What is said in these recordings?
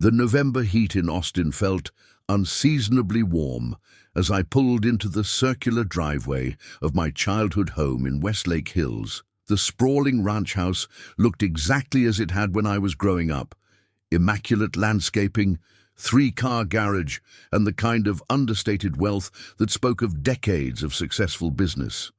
The November heat in Austin felt unseasonably warm as I pulled into the circular driveway of my childhood home in Westlake Hills. The sprawling ranch house looked exactly as it had when I was growing up. Immaculate landscaping, three-car garage, and the kind of understated wealth that spoke of decades of successful business.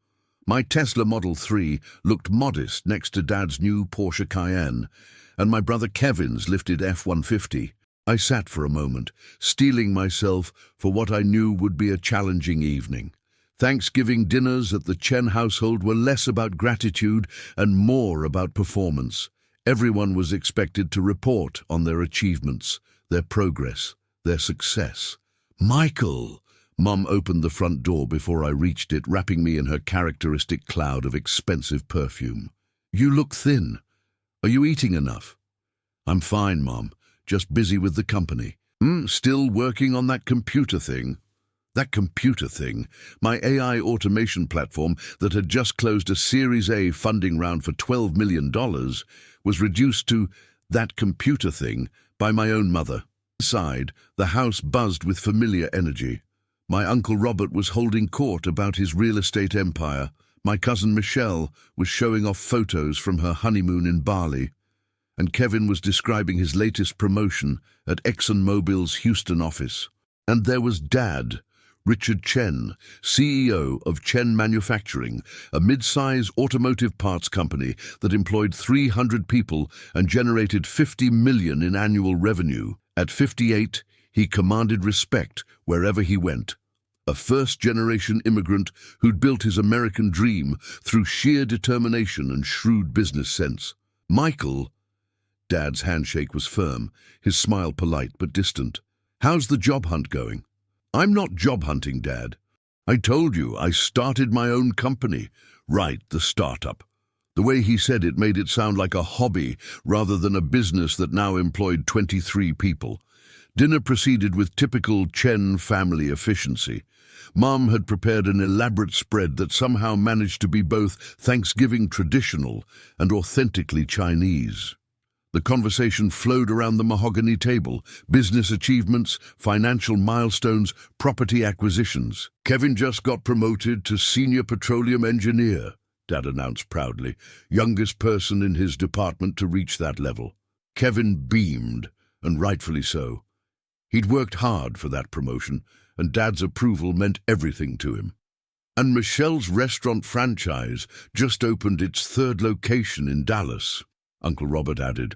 My Tesla Model 3 looked modest next to Dad's new Porsche Cayenne, and my brother Kevin's lifted F-150. I sat for a moment, steeling myself for what I knew would be a challenging evening. Thanksgiving dinners at the Chen household were less about gratitude and more about performance. Everyone was expected to report on their achievements, their progress, their success. "Michael!" Mum opened the front door before I reached it, wrapping me in her characteristic cloud of expensive perfume. "You look thin. Are you eating enough?" "I'm fine, Mom. Just busy with the company." Still working on that computer thing?" That computer thing, my AI automation platform that had just closed a Series A funding round for $12 million, was reduced to "that computer thing" by my own mother. Inside, the house buzzed with familiar energy. My Uncle Robert was holding court about his real estate empire. My cousin Michelle was showing off photos from her honeymoon in Bali. And Kevin was describing his latest promotion at ExxonMobil's Houston office. And there was Dad, Richard Chen, CEO of Chen Manufacturing, a mid-size automotive parts company that employed 300 people and generated $50 million in annual revenue. At 58, he commanded respect wherever he went. A first-generation immigrant who'd built his American dream through sheer determination and shrewd business sense. "Michael," Dad's handshake was firm, his smile polite but distant. "How's the job hunt going?" "I'm not job hunting, Dad. I told you I started my own company." "Right, the startup." The way he said it made it sound like a hobby rather than a business that now employed 23 people. Dinner proceeded with typical Chen family efficiency. Mom had prepared an elaborate spread that somehow managed to be both Thanksgiving traditional and authentically Chinese. The conversation flowed around the mahogany table: business achievements, financial milestones, property acquisitions. "Kevin just got promoted to senior petroleum engineer," Dad announced proudly, youngest person in his department to reach that level. Kevin beamed, and rightfully so. He'd worked hard for that promotion, and Dad's approval meant everything to him. "And Michelle's restaurant franchise just opened its third location in Dallas," Uncle Robert added.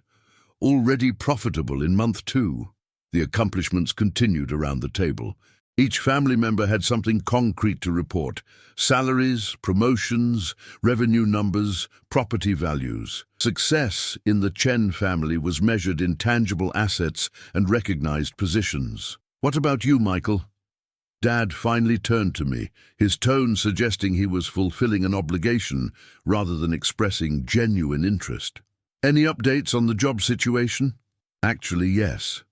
"Already profitable in month 2. The accomplishments continued around the table. Each family member had something concrete to report: salaries, promotions, revenue numbers, property values. Success in the Chen family was measured in tangible assets and recognized positions. "What about you, Michael?" Dad finally turned to me, his tone suggesting he was fulfilling an obligation rather than expressing genuine interest. "Any updates on the job situation?" "Actually, yes."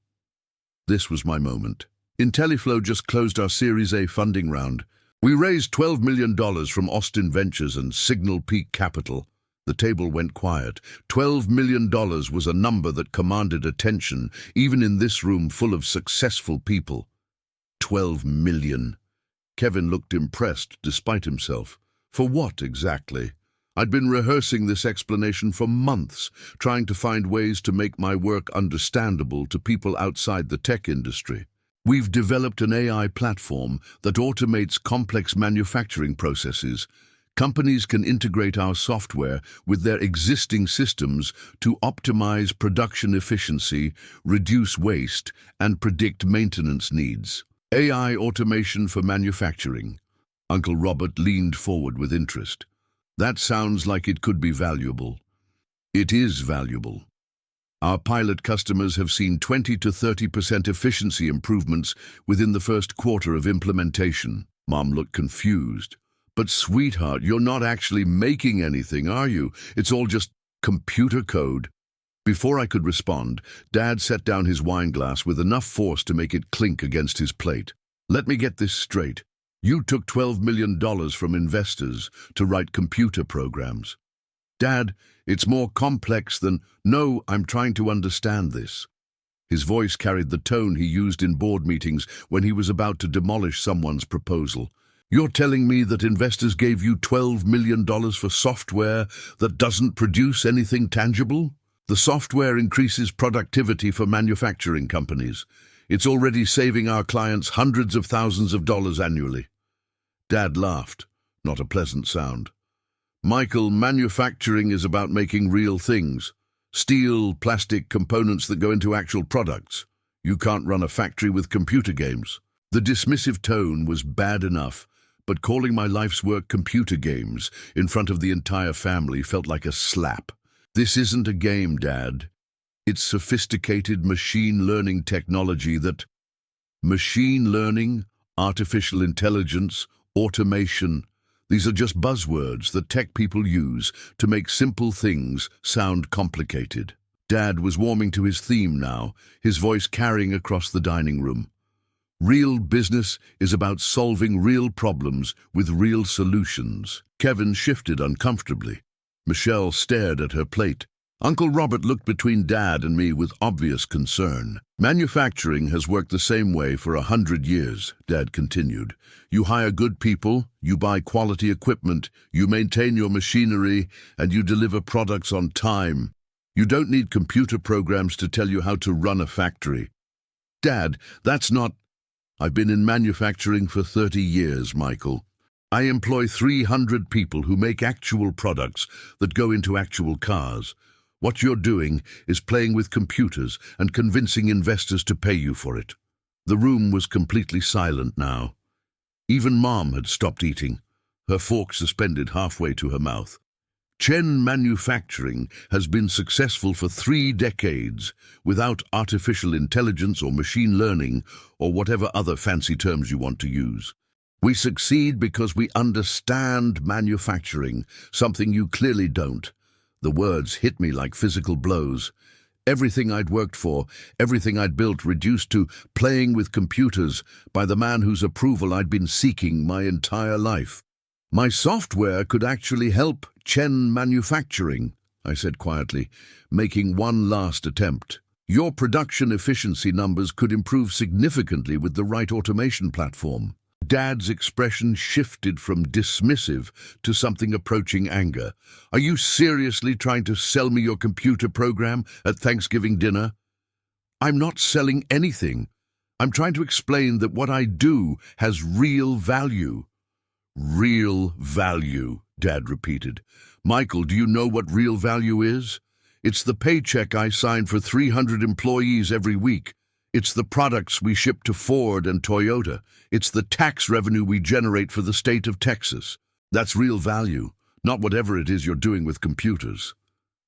This was my moment. IntelliFlow just closed our Series A funding round. We raised $12 million from Austin Ventures and Signal Peak Capital. The table went quiet. $12 million was a number that commanded attention, even in this room full of successful people. 12 million. Kevin looked impressed despite himself. For what exactly? I'd been rehearsing this explanation for months, trying to find ways to make my work understandable to people outside the tech industry. "We've developed an AI platform that automates complex manufacturing processes. Companies can integrate our software with their existing systems to optimize production efficiency, reduce waste, and predict maintenance needs. AI automation for manufacturing." Uncle Robert leaned forward with interest. "That sounds like it could be valuable." "It is valuable. Our pilot customers have seen 20 to 30% efficiency improvements within the first quarter of implementation." Mom looked confused. "But sweetheart, you're not actually making anything, are you? It's all just computer code." Before I could respond, Dad set down his wine glass with enough force to make it clink against his plate. "Let me get this straight. You took $12 million from investors to write computer programs." "Dad, it's more complex than—" "No, I'm trying to understand this. His voice carried the tone he used in board meetings when he was about to demolish someone's proposal. You're telling me that investors gave you $12 million for software that doesn't produce anything tangible? The software increases productivity for manufacturing companies. It's already saving our clients hundreds of thousands of dollars annually. Dad laughed, not a pleasant sound. Michael, manufacturing is about making real things. Steel, plastic components that go into actual products. You can't run a factory with computer games. The dismissive tone was bad enough, but calling my life's work computer games in front of the entire family felt like a slap. This isn't a game, Dad. It's sophisticated machine learning technology that... Machine learning, artificial intelligence, automation... These are just buzzwords that tech people use to make simple things sound complicated. Dad was warming to his theme now, his voice carrying across the dining room. Real business is about solving real problems with real solutions. Kevin shifted uncomfortably. Michelle stared at her plate. Uncle Robert looked between Dad and me with obvious concern. Manufacturing has worked the same way for 100 years, Dad continued. You hire good people, you buy quality equipment, you maintain your machinery, and you deliver products on time. You don't need computer programs to tell you how to run a factory. Dad, that's not... I've been in manufacturing for 30 years, Michael. I employ 300 people who make actual products that go into actual cars. What you're doing is playing with computers and convincing investors to pay you for it. The room was completely silent now. Even Mom had stopped eating, her fork suspended halfway to her mouth. Chen Manufacturing has been successful for 3 decades without artificial intelligence or machine learning or whatever other fancy terms you want to use. We succeed because we understand manufacturing, something you clearly don't. The words hit me like physical blows. Everything I'd worked for, everything I'd built reduced to playing with computers by the man whose approval I'd been seeking my entire life. My software could actually help Chen Manufacturing, I said quietly, making one last attempt. Your production efficiency numbers could improve significantly with the right automation platform. Dad's expression shifted from dismissive to something approaching anger. Are you seriously trying to sell me your computer program at Thanksgiving dinner? I'm not selling anything. I'm trying to explain that what I do has real value. Real value, Dad repeated. Michael, do you know what real value is? It's the paycheck I sign for 300 employees every week. It's the products we ship to Ford and Toyota. It's the tax revenue we generate for the state of Texas. That's real value, not whatever it is you're doing with computers.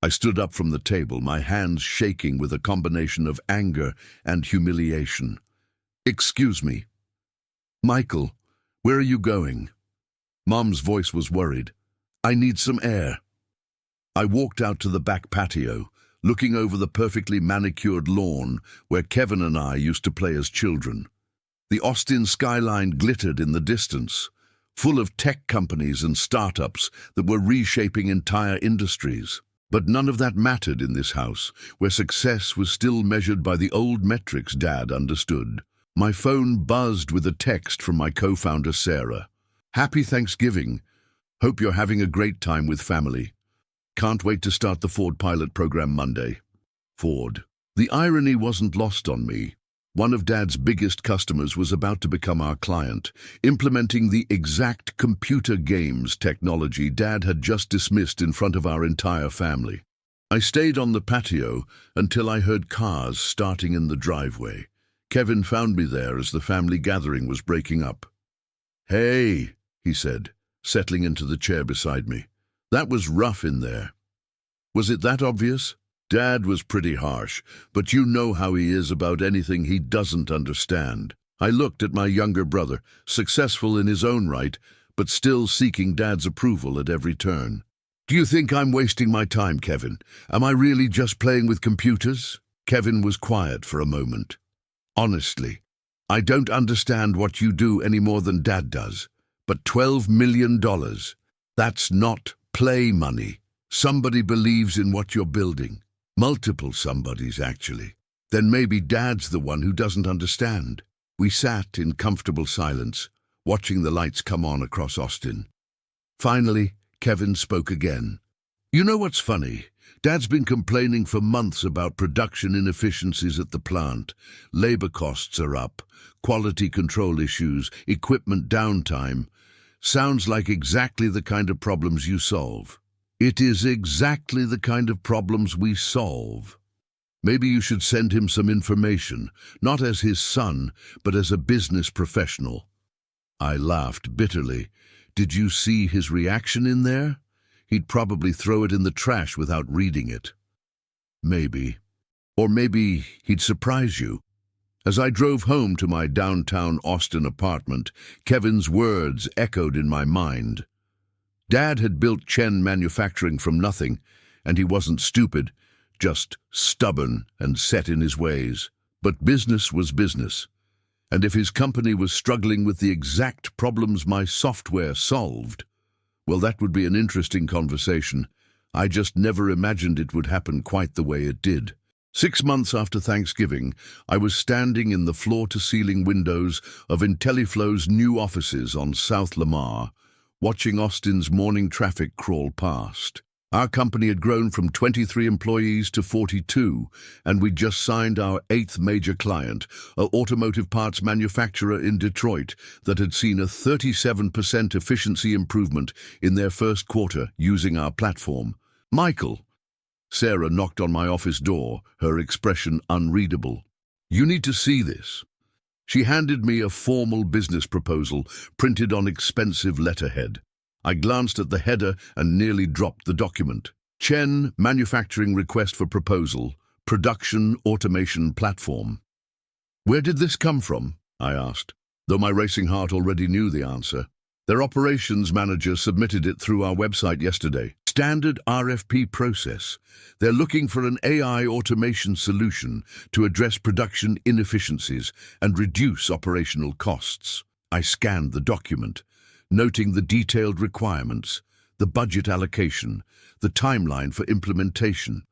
I stood up from the table, my hands shaking with a combination of anger and humiliation. Excuse me. Michael, where are you going? Mom's voice was worried. I need some air. I walked out to the back patio, looking over the perfectly manicured lawn where Kevin and I used to play as children. The Austin skyline glittered in the distance, full of tech companies and startups that were reshaping entire industries. But none of that mattered in this house, where success was still measured by the old metrics Dad understood. My phone buzzed with a text from my co-founder Sarah. Happy Thanksgiving. Hope you're having a great time with family. Can't wait to start the Ford pilot program Monday. Ford. The irony wasn't lost on me. One of Dad's biggest customers was about to become our client, implementing the exact computer games technology Dad had just dismissed in front of our entire family. I stayed on the patio until I heard cars starting in the driveway. Kevin found me there as the family gathering was breaking up. Hey, he said, settling into the chair beside me. That was rough in there. Was it that obvious? Dad was pretty harsh, but you know how he is about anything he doesn't understand. I looked at my younger brother, successful in his own right, but still seeking Dad's approval at every turn. Do you think I'm wasting my time, Kevin? Am I really just playing with computers? Kevin was quiet for a moment. Honestly, I don't understand what you do any more than Dad does. But $12 million, that's not play money. Somebody believes in what you're building. Multiple somebodies, actually. Then maybe Dad's the one who doesn't understand. We sat in comfortable silence, watching the lights come on across Austin. Finally, Kevin spoke again. You know what's funny? Dad's been complaining for months about production inefficiencies at the plant. Labor costs are up, quality control issues, equipment downtime. Sounds like exactly the kind of problems you solve. It is exactly the kind of problems we solve. Maybe you should send him some information, not as his son, but as a business professional. I laughed bitterly. Did you see his reaction in there? He'd probably throw it in the trash without reading it. Maybe. Or maybe he'd surprise you. As I drove home to my downtown Austin apartment, Kevin's words echoed in my mind. Dad had built Chen Manufacturing from nothing, and he wasn't stupid, just stubborn and set in his ways. But business was business. And if his company was struggling with the exact problems my software solved, well, that would be an interesting conversation. I just never imagined it would happen quite the way it did. 6 months after Thanksgiving, I was standing in the floor-to-ceiling windows of IntelliFlow's new offices on South Lamar, watching Austin's morning traffic crawl past. Our company had grown from 23 employees to 42, and we'd just signed our 8th major client, an automotive parts manufacturer in Detroit that had seen a 37% efficiency improvement in their first quarter using our platform. Michael. Sarah knocked on my office door, her expression unreadable. You need to see this. She handed me a formal business proposal printed on expensive letterhead. I glanced at the header and nearly dropped the document. Chen Manufacturing Request for Proposal, Production Automation Platform. Where did this come from? I asked, though my racing heart already knew the answer. Their operations manager submitted it through our website yesterday. Standard RFP process. They're looking for an AI automation solution to address production inefficiencies and reduce operational costs. I scanned the document, noting the detailed requirements, the budget allocation, the timeline for implementation.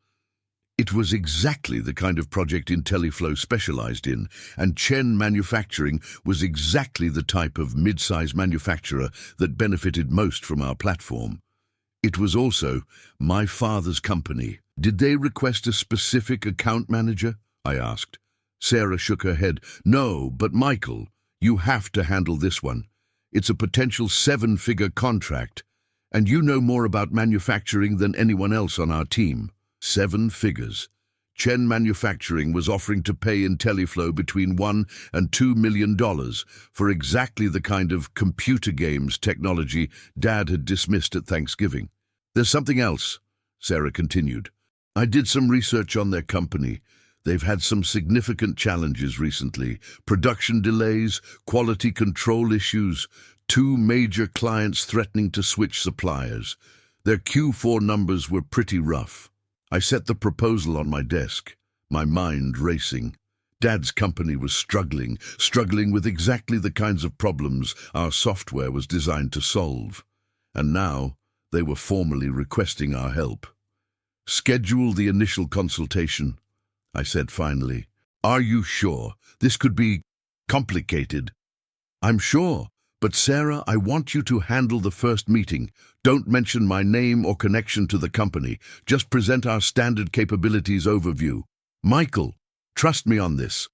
It was exactly the kind of project IntelliFlow specialized in, and Chen Manufacturing was exactly the type of mid-size manufacturer that benefited most from our platform. It was also my father's company. Did they request a specific account manager? I asked. Sarah shook her head. No, but Michael, you have to handle this one. It's a potential 7-figure contract, and you know more about manufacturing than anyone else on our team. 7 figures. Chen Manufacturing was offering to pay IntelliFlow between $1 and $2 million for exactly the kind of computer games technology Dad had dismissed at Thanksgiving. There's something else, Sarah continued. I did some research on their company. They've had some significant challenges recently. Production delays, quality control issues, 2 major clients threatening to switch suppliers. Their Q4 numbers were pretty rough. I set the proposal on my desk, my mind racing. Dad's company was struggling with exactly the kinds of problems our software was designed to solve. And now they were formally requesting our help. Schedule the initial consultation, I said finally. Are you sure? This could be complicated. I'm sure, but Sarah, I want you to handle the first meeting. Don't mention my name or connection to the company. Just present our standard capabilities overview. Michael, trust me on this.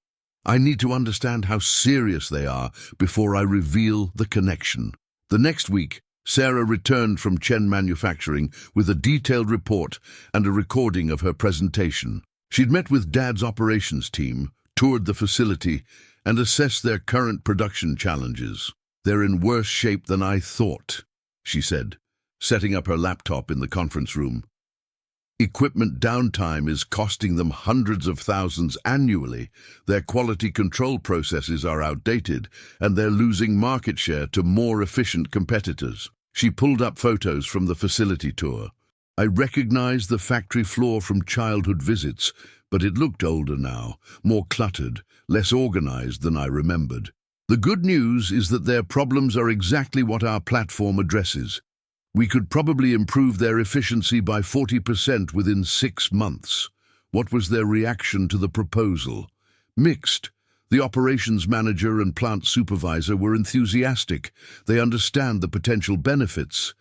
I need to understand how serious they are before I reveal the connection. The next week, Sarah returned from Chen Manufacturing with a detailed report and a recording of her presentation. She'd met with Dad's operations team, toured the facility, and assessed their current production challenges. They're in worse shape than I thought, she said, setting up her laptop in the conference room. Equipment downtime is costing them hundreds of thousands annually. Their quality control processes are outdated, and they're losing market share to more efficient competitors. She pulled up photos from the facility tour. I recognized the factory floor from childhood visits, but it looked older now, more cluttered, less organized than I remembered. The good news is that their problems are exactly what our platform addresses. We could probably improve their efficiency by 40% within 6 months. What was their reaction to the proposal? Mixed. The operations manager and plant supervisor were enthusiastic. They understand the potential benefits.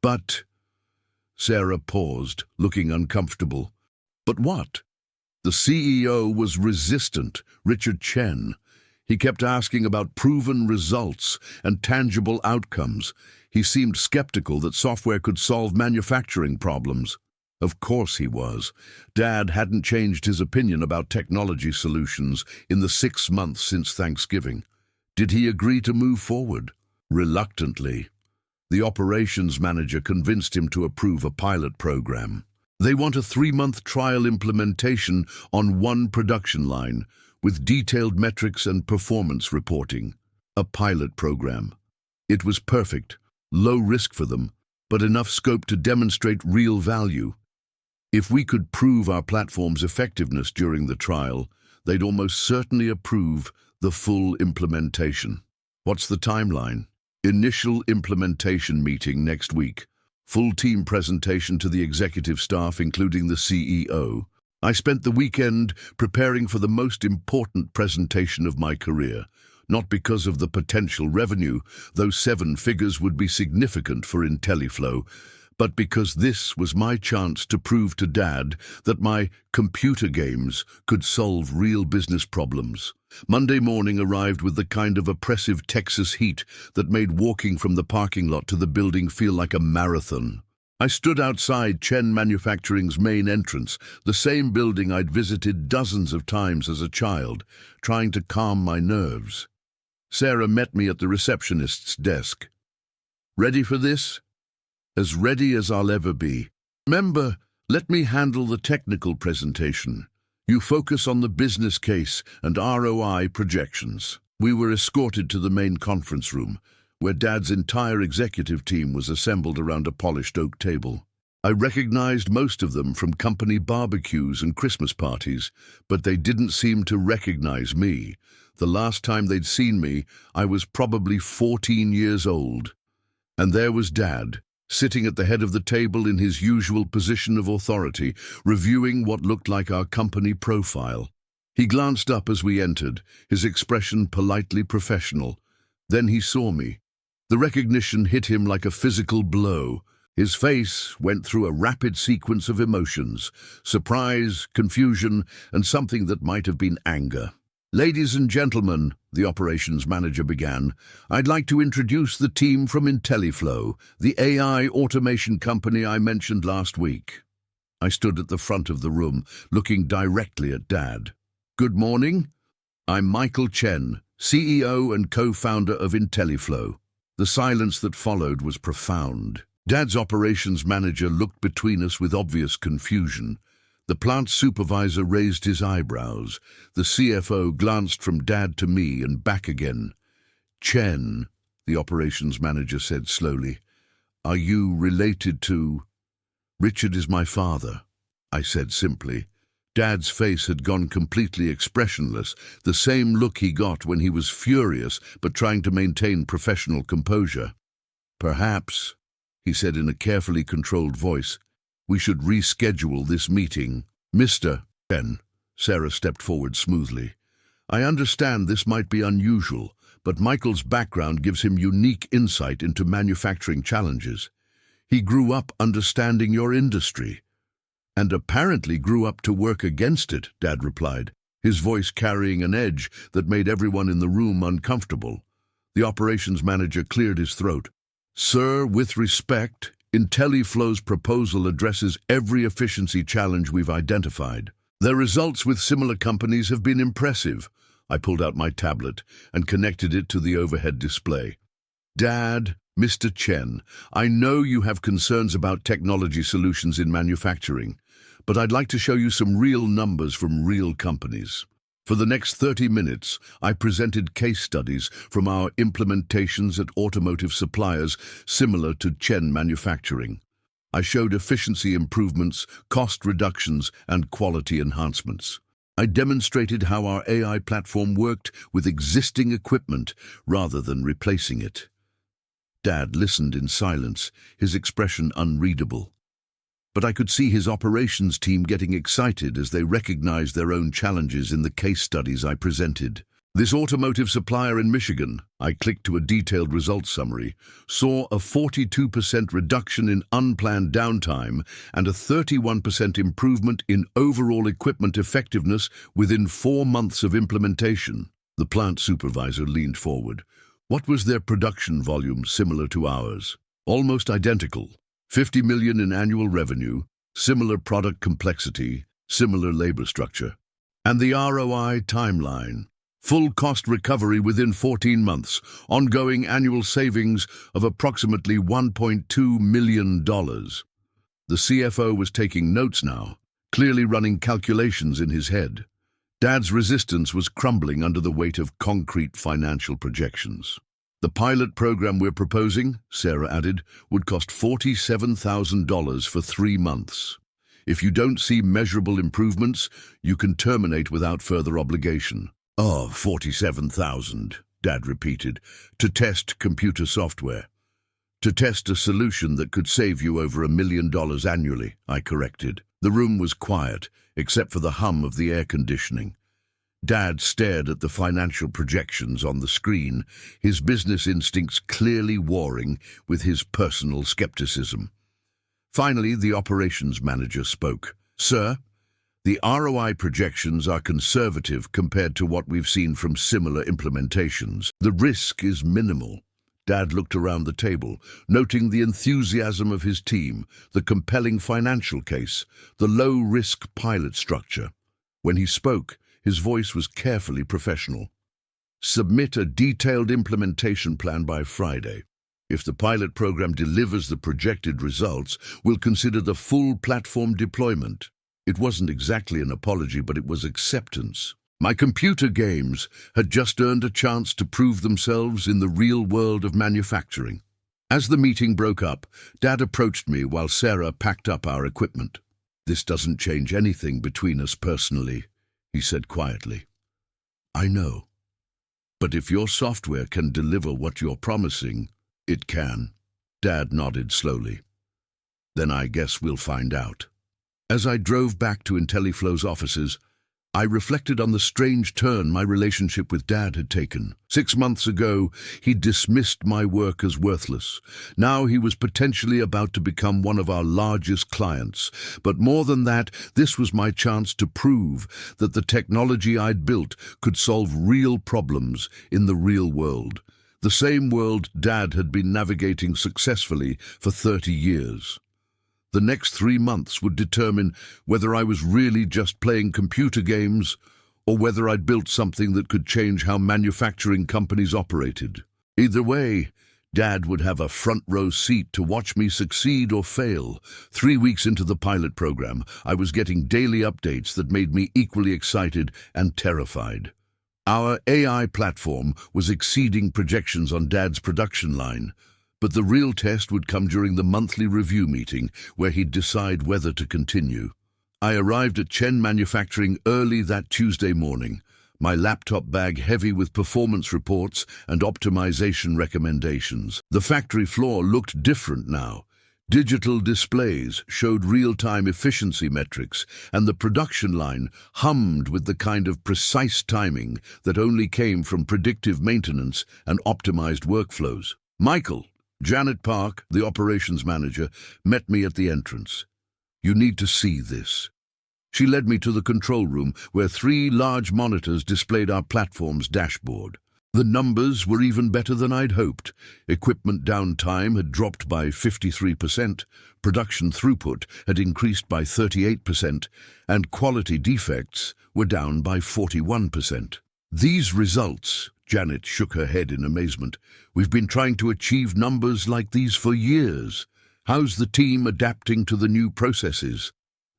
But... Sarah paused, looking uncomfortable. But what? The CEO was resistant, Richard Chen. He kept asking about proven results and tangible outcomes. He seemed skeptical that software could solve manufacturing problems. Of course he was. Dad hadn't changed his opinion about technology solutions in the 6 months since Thanksgiving. Did he agree to move forward? Reluctantly. The operations manager convinced him to approve a pilot program. They want a 3-month trial implementation on one production line, with detailed metrics and performance reporting. A pilot program. It was perfect, low risk for them, but enough scope to demonstrate real value. If we could prove our platform's effectiveness during the trial, they'd almost certainly approve the full implementation. What's the timeline? Initial implementation meeting next week. Full team presentation to the executive staff, including the CEO. I spent the weekend preparing for the most important presentation of my career, not because of the potential revenue, though 7 figures would be significant for IntelliFlow, but because this was my chance to prove to Dad that my computer games could solve real business problems. Monday morning arrived with the kind of oppressive Texas heat that made walking from the parking lot to the building feel like a marathon. I stood outside Chen Manufacturing's main entrance, the same building I'd visited dozens of times as a child, trying to calm my nerves. Sarah met me at the receptionist's desk. "Ready for this?" "As ready as I'll ever be. Remember, let me handle the technical presentation. You focus on the business case and ROI projections." We were escorted to the main conference room, where Dad's entire executive team was assembled around a polished oak table. I recognized most of them from company barbecues and Christmas parties, but they didn't seem to recognize me. The last time they'd seen me, I was probably 14 years old. And there was Dad, sitting at the head of the table in his usual position of authority, reviewing what looked like our company profile. He glanced up as we entered, his expression politely professional. Then he saw me. The recognition hit him like a physical blow. His face went through a rapid sequence of emotions: surprise, confusion, and something that might have been anger. "Ladies and gentlemen," the operations manager began, "I'd like to introduce the team from IntelliFlow, the AI automation company I mentioned last week." I stood at the front of the room, looking directly at Dad. "Good morning. I'm Michael Chen, CEO and co-founder of IntelliFlow." The silence that followed was profound. Dad's operations manager looked between us with obvious confusion. The plant supervisor raised his eyebrows. The CFO glanced from Dad to me and back again. "Chen," the operations manager said slowly, "are you related to—" "Richard is my father," I said simply. Dad's face had gone completely expressionless, the same look he got when he was furious but trying to maintain professional composure. "Perhaps," he said in a carefully controlled voice, "we should reschedule this meeting." "Mr. Chen," Sarah stepped forward smoothly, "I understand this might be unusual, but Michael's background gives him unique insight into manufacturing challenges. He grew up understanding your industry." "And apparently grew up to work against it," Dad replied, his voice carrying an edge that made everyone in the room uncomfortable. The operations manager cleared his throat. "Sir, with respect, IntelliFlow's proposal addresses every efficiency challenge we've identified. Their results with similar companies have been impressive." I pulled out my tablet and connected it to the overhead display. "Dad, Mr. Chen, I know you have concerns about technology solutions in manufacturing, but I'd like to show you some real numbers from real companies." For the next 30 minutes, I presented case studies from our implementations at automotive suppliers similar to Chen Manufacturing. I showed efficiency improvements, cost reductions, and quality enhancements. I demonstrated how our AI platform worked with existing equipment rather than replacing it. Dad listened in silence, his expression unreadable. but I could see his operations team getting excited as they recognized their own challenges in the case studies I presented. This automotive supplier in Michigan, I clicked to a detailed results summary, saw a 42% reduction in unplanned downtime and a 31% improvement in overall equipment effectiveness within 4 months of implementation. The plant supervisor leaned forward. What was their production volume similar to ours? Almost identical. 50 million in annual revenue, similar product complexity, similar labor structure. And the ROI timeline. Full cost recovery within 14 months, ongoing annual savings of approximately $1.2 million. The CFO was taking notes now, clearly running calculations in his head. Dad's resistance was crumbling under the weight of concrete financial projections. The pilot program we're proposing, Sarah added, would cost $47,000 for 3 months. If you don't see measurable improvements, you can terminate without further obligation. Oh, 47,000, Dad repeated, to test computer software. To test a solution that could save you over $1 million annually, I corrected. The room was quiet, except for the hum of the air conditioning. Dad stared at the financial projections on the screen, his business instincts clearly warring with his personal skepticism. Finally, the operations manager spoke. Sir, the ROI projections are conservative compared to what we've seen from similar implementations. The risk is minimal. Dad looked around the table, noting the enthusiasm of his team, the compelling financial case, the low-risk pilot structure. When he spoke, his voice was carefully professional. Submit a detailed implementation plan by Friday. If the pilot program delivers the projected results, we'll consider the full platform deployment. It wasn't exactly an apology, but it was acceptance. My computer games had just earned a chance to prove themselves in the real world of manufacturing. As the meeting broke up, Dad approached me while Sarah packed up our equipment. This doesn't change anything between us personally, he said quietly. I know. But if your software can deliver what you're promising, it can. Dad nodded slowly. Then I guess we'll find out. As I drove back to IntelliFlo's offices, I reflected on the strange turn my relationship with Dad had taken. 6 months ago, he'd dismissed my work as worthless. Now he was potentially about to become one of our largest clients. But more than that, this was my chance to prove that the technology I'd built could solve real problems in the real world. The same world Dad had been navigating successfully for 30 years. The next 3 months would determine whether I was really just playing computer games or whether I'd built something that could change how manufacturing companies operated. Either way, Dad would have a front-row seat to watch me succeed or fail. 3 weeks into the pilot program, I was getting daily updates that made me equally excited and terrified. Our AI platform was exceeding projections on Dad's production line. But the real test would come during the monthly review meeting, where he'd decide whether to continue. I arrived at Chen Manufacturing early that Tuesday morning, my laptop bag heavy with performance reports and optimization recommendations. The factory floor looked different now. Digital displays showed real-time efficiency metrics, and the production line hummed with the kind of precise timing that only came from predictive maintenance and optimized workflows. Michael, Janet Park, the operations manager, met me at the entrance. You need to see this. She led me to the control room where 3 large monitors displayed our platform's dashboard. The numbers were even better than I'd hoped. Equipment downtime had dropped by 53%, production throughput had increased by 38%, and quality defects were down by 41%. These results, Janet shook her head in amazement. We've been trying to achieve numbers like these for years. How's the team adapting to the new processes?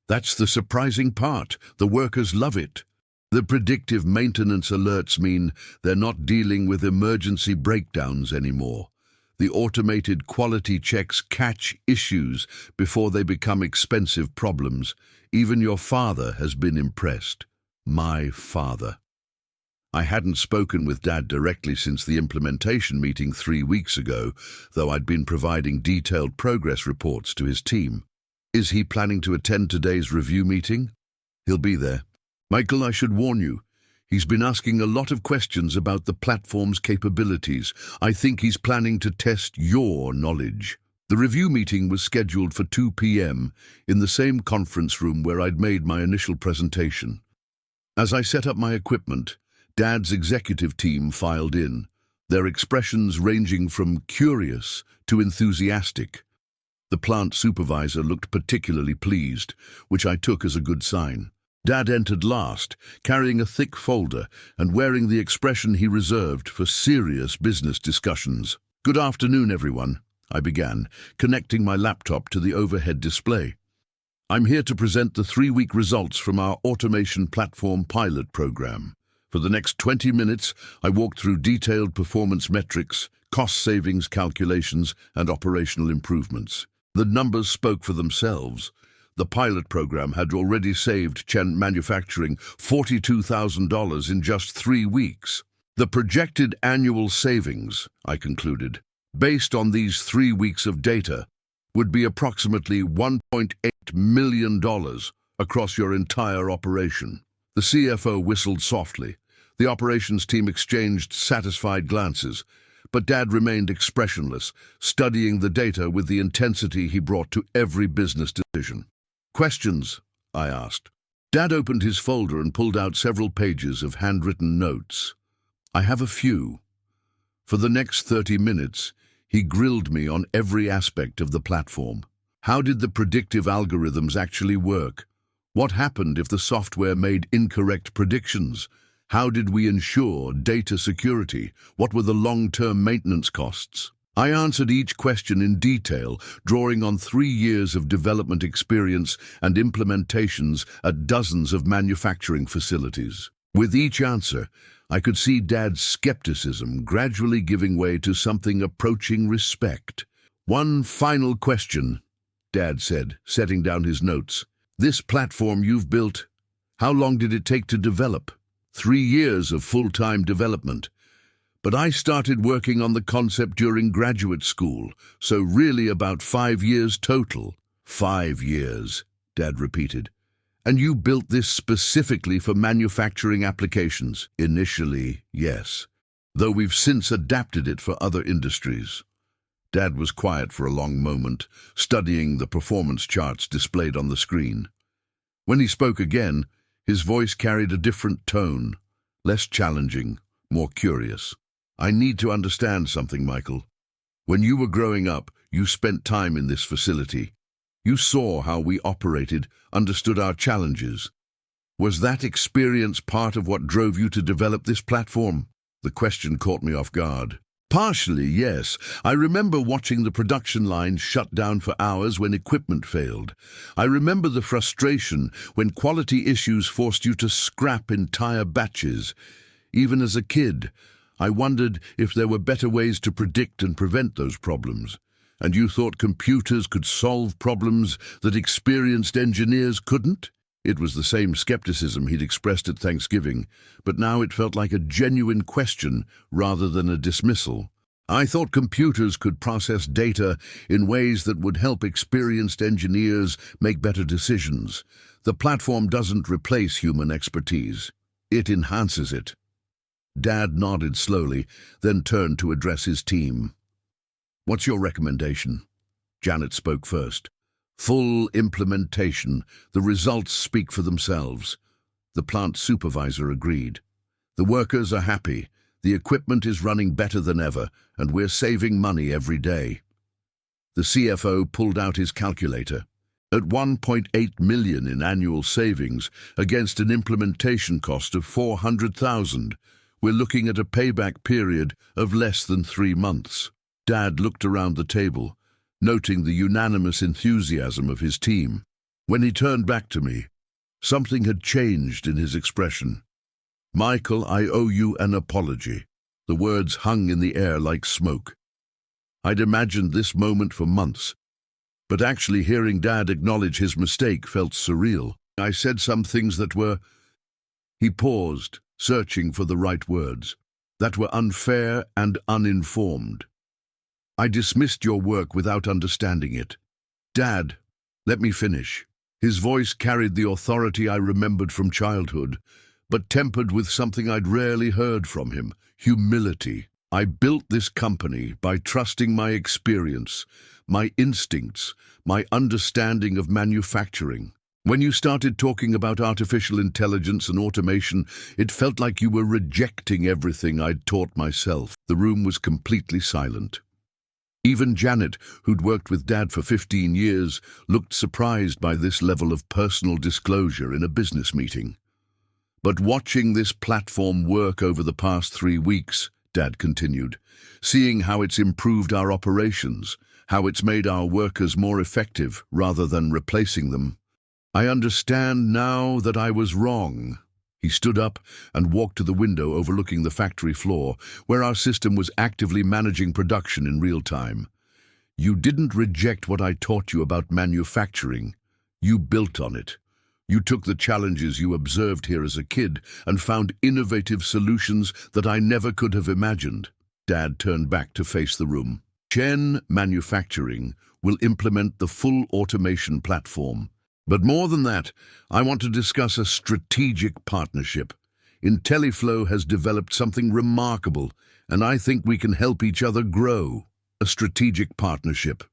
That's the surprising part. The workers love it. The predictive maintenance alerts mean they're not dealing with emergency breakdowns anymore. The automated quality checks catch issues before they become expensive problems. Even your father has been impressed. My father. I hadn't spoken with Dad directly since the implementation meeting 3 weeks ago, though I'd been providing detailed progress reports to his team. Is he planning to attend today's review meeting? He'll be there. Michael, I should warn you. He's been asking a lot of questions about the platform's capabilities. I think he's planning to test your knowledge. The review meeting was scheduled for 2 p.m. in the same conference room where I'd made my initial presentation. As I set up my equipment, Dad's executive team filed in, their expressions ranging from curious to enthusiastic. The plant supervisor looked particularly pleased, which I took as a good sign. Dad entered last, carrying a thick folder and wearing the expression he reserved for serious business discussions. "Good afternoon, everyone," I began, connecting my laptop to the overhead display. "I'm here to present the 3-week results from our automation platform pilot program. For the next 20 minutes, I walked through detailed performance metrics, cost savings calculations, and operational improvements. The numbers spoke for themselves. The pilot program had already saved Chen Manufacturing $42,000 in just 3 weeks. The projected annual savings, I concluded, based on these 3 weeks of data, would be approximately $1.8 million across your entire operation." The CFO whistled softly. The operations team exchanged satisfied glances, but Dad remained expressionless, studying the data with the intensity he brought to every business decision. "Questions?" I asked. Dad opened his folder and pulled out several pages of handwritten notes. "I have a few." For the next 30 minutes, he grilled me on every aspect of the platform. How did the predictive algorithms actually work? What happened if the software made incorrect predictions? How did we ensure data security? What were the long-term maintenance costs? I answered each question in detail, drawing on 3 years of development experience and implementations at dozens of manufacturing facilities. With each answer, I could see Dad's skepticism gradually giving way to something approaching respect. "One final question," Dad said, setting down his notes. "This platform you've built, how long did it take to develop?" 3 years of full-time development. But I started working on the concept during graduate school, so really about 5 years total. 5 years, Dad repeated. "And you built this specifically for manufacturing applications?" "Initially, yes, though we've since adapted it for other industries." Dad was quiet for a long moment, studying the performance charts displayed on the screen. When he spoke again, his voice carried a different tone, less challenging, more curious. "I need to understand something, Michael. When you were growing up, you spent time in this facility. You saw how we operated, understood our challenges. Was that experience part of what drove you to develop this platform?" The question caught me off guard. "Partially, yes. I remember watching the production lines shut down for hours when equipment failed. I remember the frustration when quality issues forced you to scrap entire batches. Even as a kid, I wondered if there were better ways to predict and prevent those problems. And you thought computers could solve problems that experienced engineers couldn't?" It was the same skepticism he'd expressed at Thanksgiving, but now it felt like a genuine question rather than a dismissal. "I thought computers could process data in ways that would help experienced engineers make better decisions. The platform doesn't replace human expertise. It enhances it." Dad nodded slowly, then turned to address his team. "What's your recommendation?" Janet spoke first. "Full implementation. The results speak for themselves." The plant supervisor agreed. "The workers are happy. The equipment is running better than ever, and we're saving money every day." The CFO pulled out his calculator. At $1.8 million in annual savings against an implementation cost of $400,000, we're looking at a payback period of less than 3 months. Dad looked around the table, noting the unanimous enthusiasm of his team. When he turned back to me, something had changed in his expression. "Michael, I owe you an apology." The words hung in the air like smoke. I'd imagined this moment for months, but actually hearing Dad acknowledge his mistake felt surreal. "I said some things that were—" He paused, searching for the right words. "That were unfair and uninformed. I dismissed your work without understanding it." "Dad," Let me finish. His voice carried the authority I remembered from childhood, but tempered with something I'd rarely heard from him: humility. I built this company by trusting my experience, my instincts, my understanding of manufacturing. When you started talking about artificial intelligence and automation, it felt like you were rejecting everything I'd taught myself. The room was completely silent. Even Janet, who'd worked with Dad for 15 years, looked surprised by this level of personal disclosure in a business meeting. But watching this platform work over the past 3 weeks, Dad continued, seeing how it's improved our operations, how it's made our workers more effective rather than replacing them, I understand now that I was wrong. He stood up and walked to the window overlooking the factory floor, where our system was actively managing production in real time. You didn't reject what I taught you about manufacturing. You built on it. You took the challenges you observed here as a kid and found innovative solutions that I never could have imagined. Dad turned back to face the room. Chen Manufacturing will implement the full automation platform. But more than that, I want to discuss a strategic partnership. IntelliFlow has developed something remarkable, and I think we can help each other grow. A strategic partnership.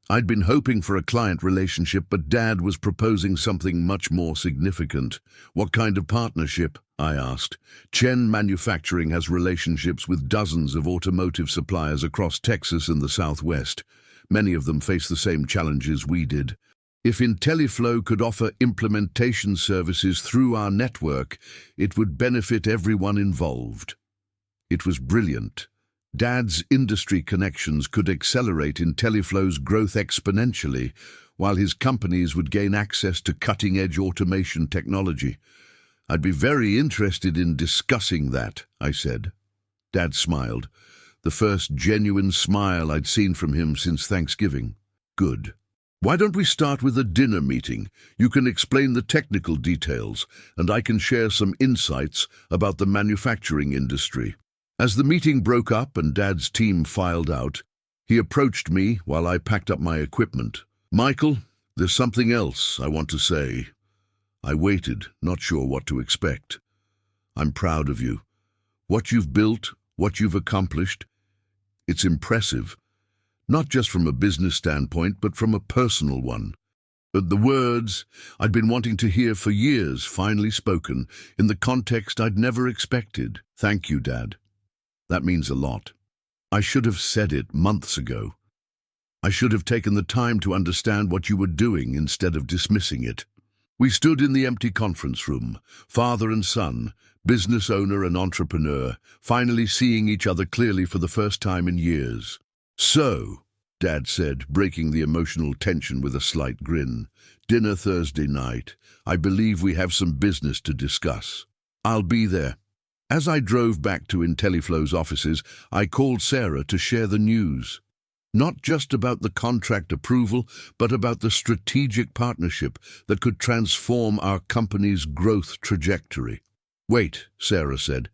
I'd been hoping for a client relationship, but Dad was proposing something much more significant. What kind of partnership? I asked. Chen Manufacturing has relationships with dozens of automotive suppliers across Texas and the Southwest. Many of them face the same challenges we did. If IntelliFlow could offer implementation services through our network, it would benefit everyone involved. It was brilliant. Dad's industry connections could accelerate IntelliFlow's growth exponentially, while his companies would gain access to cutting-edge automation technology. I'd be very interested in discussing that, I said. Dad smiled, the first genuine smile I'd seen from him since Thanksgiving. Good. Why don't we start with a dinner meeting? You can explain the technical details, and I can share some insights about the manufacturing industry. As the meeting broke up and Dad's team filed out, he approached me while I packed up my equipment. Michael, there's something else I want to say. I waited, not sure what to expect. I'm proud of you. What you've built, what you've accomplished, it's impressive. Not just from a business standpoint, but from a personal one. But the words I'd been wanting to hear for years finally spoken in the context I'd never expected. Thank you, Dad. That means a lot. I should have said it months ago. I should have taken the time to understand what you were doing instead of dismissing it. We stood in the empty conference room, father and son, business owner and entrepreneur, finally seeing each other clearly for the first time in years. So, Dad said, breaking the emotional tension with a slight grin, dinner Thursday night. I believe we have some business to discuss. I'll be there. As I drove back to IntelliFlow's offices, I called Sarah to share the news. Not just about the contract approval, but about the strategic partnership that could transform our company's growth trajectory. Wait, Sarah said.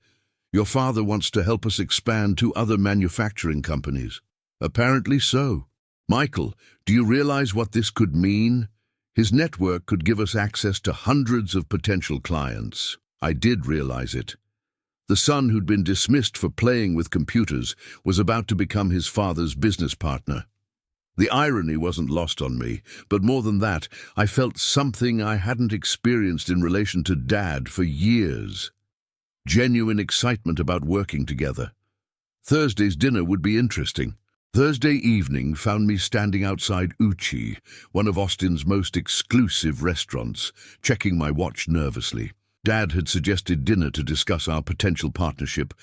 Your father wants to help us expand to other manufacturing companies. Apparently so. Michael, do you realize what this could mean? His network could give us access to hundreds of potential clients. I did realize it. The son who'd been dismissed for playing with computers was about to become his father's business partner. The irony wasn't lost on me, but more than that, I felt something I hadn't experienced in relation to Dad for years. Genuine excitement about working together. Thursday's dinner would be interesting. Thursday evening found me standing outside Uchi, one of Austin's most exclusive restaurants, checking my watch nervously. Dad had suggested dinner to discuss our potential partnership,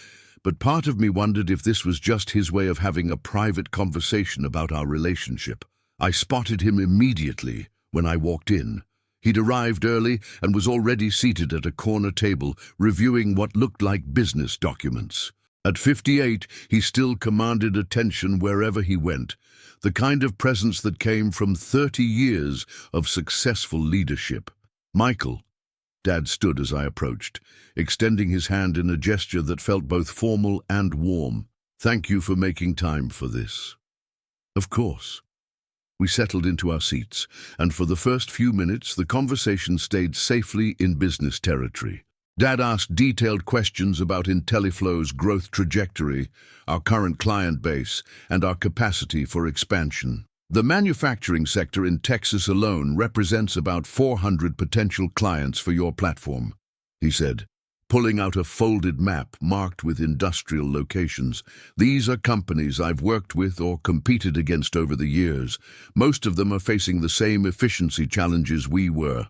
but part of me wondered if this was just his way of having a private conversation about our relationship. I spotted him immediately when I walked in. He'd arrived early and was already seated at a corner table, reviewing what looked like business documents. At 58, he still commanded attention wherever he went, the kind of presence that came from 30 years of successful leadership. Michael, Dad stood as I approached, extending his hand in a gesture that felt both formal and warm. Thank you for making time for this. Of course. We settled into our seats, and for the first few minutes the conversation stayed safely in business territory. Dad asked detailed questions about IntelliFlow's growth trajectory, our current client base, and our capacity for expansion. The manufacturing sector in Texas alone represents about 400 potential clients for your platform, he said, pulling out a folded map marked with industrial locations. These are companies I've worked with or competed against over the years. Most of them are facing the same efficiency challenges we were.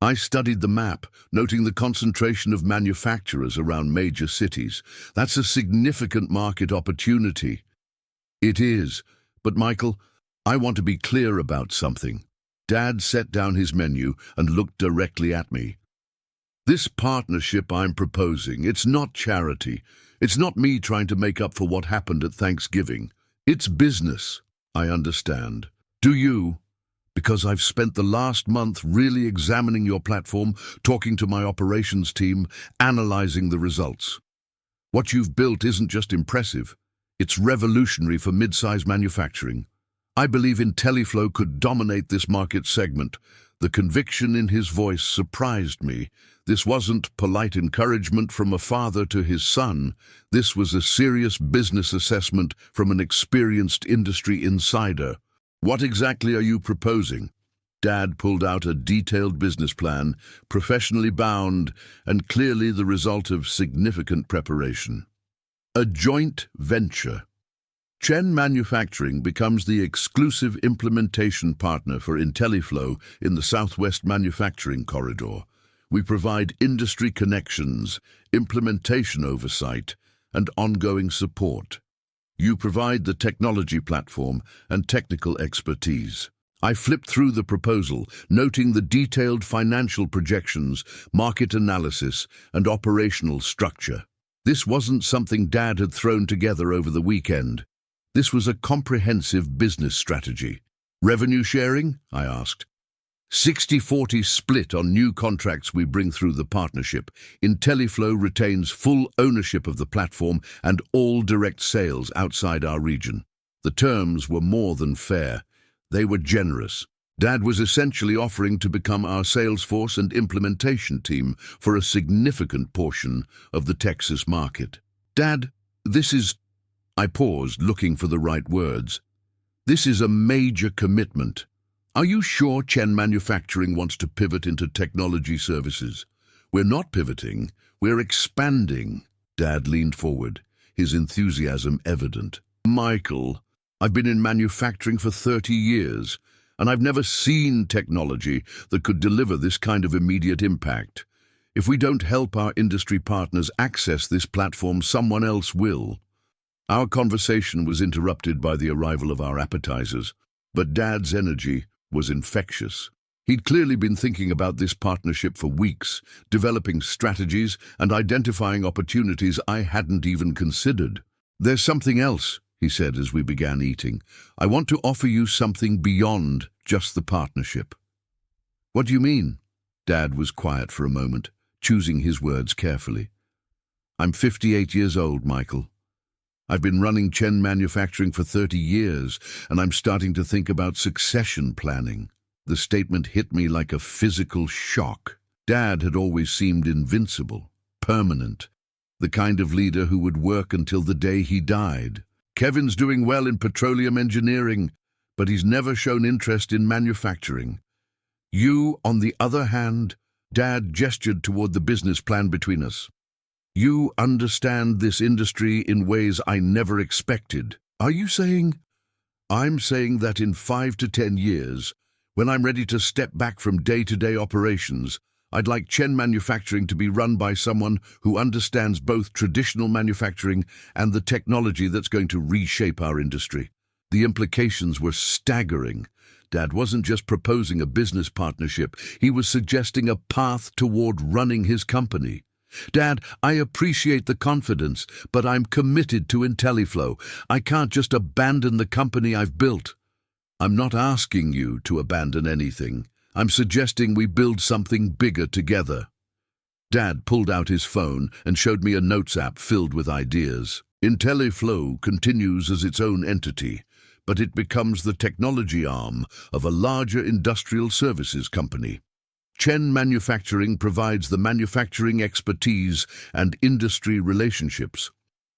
I studied the map, noting the concentration of manufacturers around major cities. That's a significant market opportunity. It is, but Michael, I want to be clear about something. Dad set down his menu and looked directly at me. This partnership I'm proposing, it's not charity. It's not me trying to make up for what happened at Thanksgiving. It's business, I understand. Do you? Because I've spent the last month really examining your platform, talking to my operations team, analyzing the results. What you've built isn't just impressive, it's revolutionary for mid-size manufacturing. I believe IntelliFlow could dominate this market segment. The conviction in his voice surprised me. This wasn't polite encouragement from a father to his son. This was a serious business assessment from an experienced industry insider. What exactly are you proposing? Dad pulled out a detailed business plan, professionally bound, and clearly the result of significant preparation. A joint venture. Chen Manufacturing becomes the exclusive implementation partner for IntelliFlow in the Southwest Manufacturing Corridor. We provide industry connections, implementation oversight, and ongoing support. You provide the technology platform and technical expertise. I flipped through the proposal, noting the detailed financial projections, market analysis, and operational structure. This wasn't something Dad had thrown together over the weekend. This was a comprehensive business strategy. Revenue sharing? I asked. 60-40 split on new contracts we bring through the partnership. IntelliFlow retains full ownership of the platform and all direct sales outside our region. The terms were more than fair. They were generous. Dad was essentially offering to become our Salesforce and implementation team for a significant portion of the Texas market. Dad, this is... I paused, looking for the right words. This is a major commitment. Are you sure Chen Manufacturing wants to pivot into technology services? We're not pivoting, we're expanding. Dad leaned forward, his enthusiasm evident. Michael, I've been in manufacturing for 30 years, and I've never seen technology that could deliver this kind of immediate impact. If we don't help our industry partners access this platform, someone else will. Our conversation was interrupted by the arrival of our appetizers, but Dad's energy was infectious. He'd clearly been thinking about this partnership for weeks, developing strategies and identifying opportunities I hadn't even considered. There's something else, he said as we began eating. I want to offer you something beyond just the partnership. What do you mean? Dad was quiet for a moment, choosing his words carefully. I'm 58 years old, Michael. I've been running Chen Manufacturing for 30 years, and I'm starting to think about succession planning. The statement hit me like a physical shock. Dad had always seemed invincible, permanent, the kind of leader who would work until the day he died. Kevin's doing well in petroleum engineering, but he's never shown interest in manufacturing. You, on the other hand, Dad gestured toward the business plan between us. You understand this industry in ways I never expected. Are you saying? I'm saying that in 5 to 10 years, when I'm ready to step back from day-to-day operations, I'd like Chen Manufacturing to be run by someone who understands both traditional manufacturing and the technology that's going to reshape our industry. The implications were staggering. Dad wasn't just proposing a business partnership, he was suggesting a path toward running his company. Dad, I appreciate the confidence, but I'm committed to IntelliFlow. I can't just abandon the company I've built. I'm not asking you to abandon anything. I'm suggesting we build something bigger together. Dad pulled out his phone and showed me a notes app filled with ideas. IntelliFlow continues as its own entity, but it becomes the technology arm of a larger industrial services company. Chen Manufacturing provides the manufacturing expertise and industry relationships.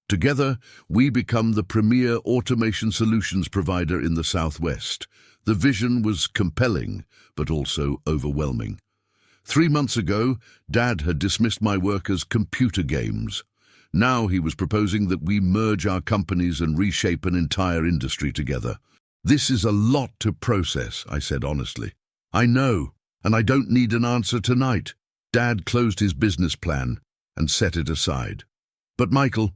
Together, we become the premier automation solutions provider in the Southwest. The vision was compelling, but also overwhelming. 3 months ago, Dad had dismissed my work as computer games. Now he was proposing that we merge our companies and reshape an entire industry together. This is a lot to process, I said honestly. I know, and I don't need an answer tonight. Dad closed his business plan and set it aside. But Michael,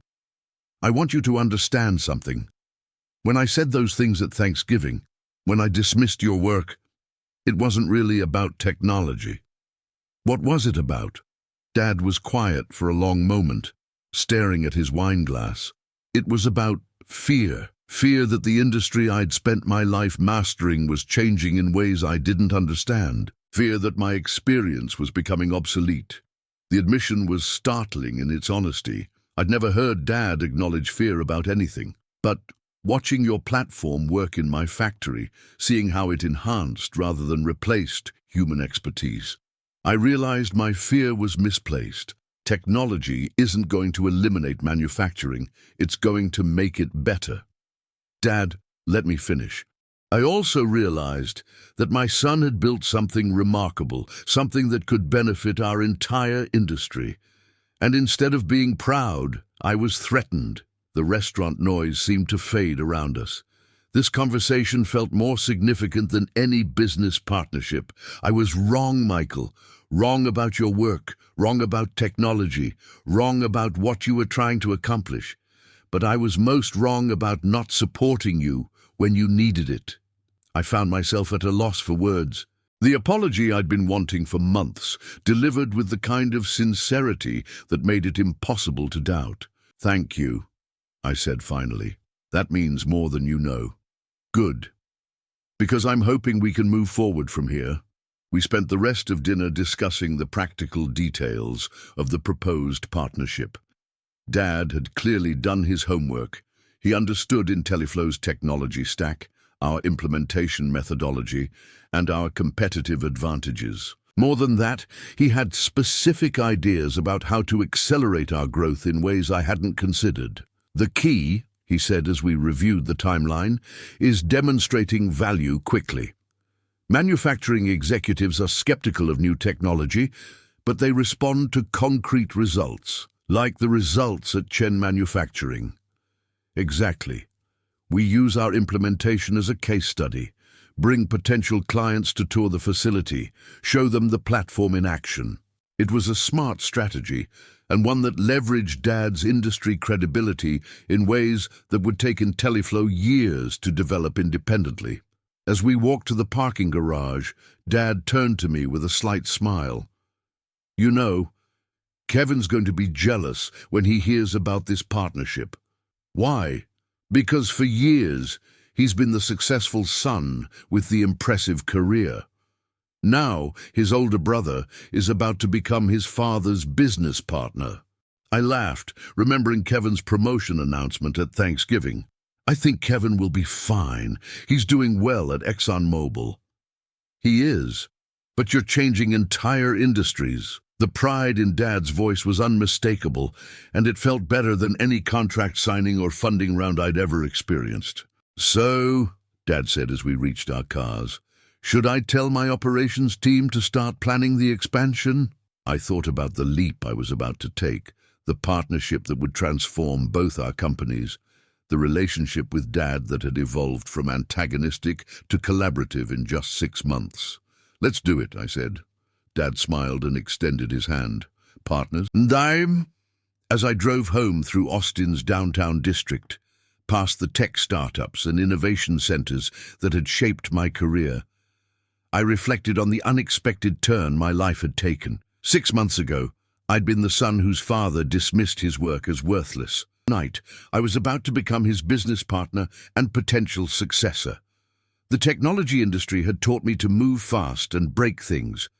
I want you to understand something. When I said those things at Thanksgiving, when I dismissed your work, it wasn't really about technology. What was it about? Dad was quiet for a long moment, staring at his wine glass. It was about fear. Fear that the industry I'd spent my life mastering was changing in ways I didn't understand. Fear that my experience was becoming obsolete. The admission was startling in its honesty. I'd never heard Dad acknowledge fear about anything. But watching your platform work in my factory, seeing how it enhanced rather than replaced human expertise, I realized my fear was misplaced. Technology isn't going to eliminate manufacturing, it's going to make it better. Dad, let me finish. I also realized that my son had built something remarkable, something that could benefit our entire industry. And instead of being proud, I was threatened. The restaurant noise seemed to fade around us. This conversation felt more significant than any business partnership. I was wrong, Michael. Wrong about your work, wrong about technology, wrong about what you were trying to accomplish. But I was most wrong about not supporting you when you needed it. I found myself at a loss for words. The apology I'd been wanting for months, delivered with the kind of sincerity that made it impossible to doubt. Thank you, I said finally. That means more than you know. Good. Because I'm hoping we can move forward from here. We spent the rest of dinner discussing the practical details of the proposed partnership. Dad had clearly done his homework. He understood IntelliFlo's technology stack, our implementation methodology, and our competitive advantages. More than that, he had specific ideas about how to accelerate our growth in ways I hadn't considered. The key, he said as we reviewed the timeline, is demonstrating value quickly. Manufacturing executives are skeptical of new technology, but they respond to concrete results, like the results at Chen Manufacturing. Exactly. We use our implementation as a case study, bring potential clients to tour the facility, show them the platform in action. It was a smart strategy, and one that leveraged Dad's industry credibility in ways that would take IntelliFlo years to develop independently. As we walked to the parking garage, Dad turned to me with a slight smile. You know, Kevin's going to be jealous when he hears about this partnership. Why? Because for years, he's been the successful son with the impressive career. Now, his older brother is about to become his father's business partner. I laughed, remembering Kevin's promotion announcement at Thanksgiving. I think Kevin will be fine. He's doing well at ExxonMobil. He is, but you're changing entire industries. The pride in Dad's voice was unmistakable, and it felt better than any contract signing or funding round I'd ever experienced. So, Dad said as we reached our cars, should I tell my operations team to start planning the expansion? I thought about the leap I was about to take, the partnership that would transform both our companies, the relationship with Dad that had evolved from antagonistic to collaborative in just 6 months. Let's do it, I said. Dad smiled and extended his hand. Partners? And as I drove home through Austin's downtown district, past the tech startups and innovation centers that had shaped my career, I reflected on the unexpected turn my life had taken. 6 months ago, I'd been the son whose father dismissed his work as worthless. Night, I was about to become his business partner and potential successor. The technology industry had taught me to move fast and break things,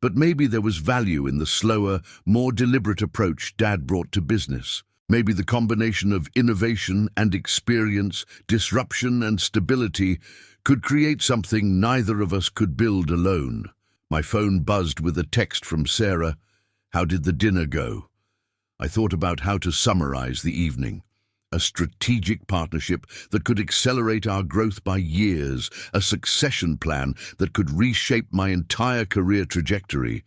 but maybe there was value in the slower, more deliberate approach Dad brought to business. Maybe the combination of innovation and experience, disruption and stability could create something neither of us could build alone. My phone buzzed with a text from Sarah. How did the dinner go? I thought about how to summarize the evening. A strategic partnership that could accelerate our growth by years, a succession plan that could reshape my entire career trajectory,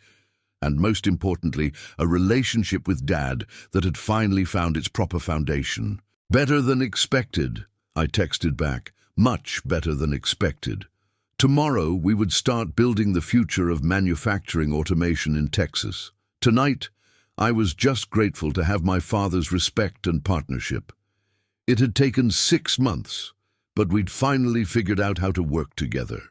and most importantly, a relationship with Dad that had finally found its proper foundation. Better than expected, I texted back. Much better than expected. Tomorrow we would start building the future of manufacturing automation in Texas. Tonight, I was just grateful to have my father's respect and partnership. It had taken 6 months, but we'd finally figured out how to work together.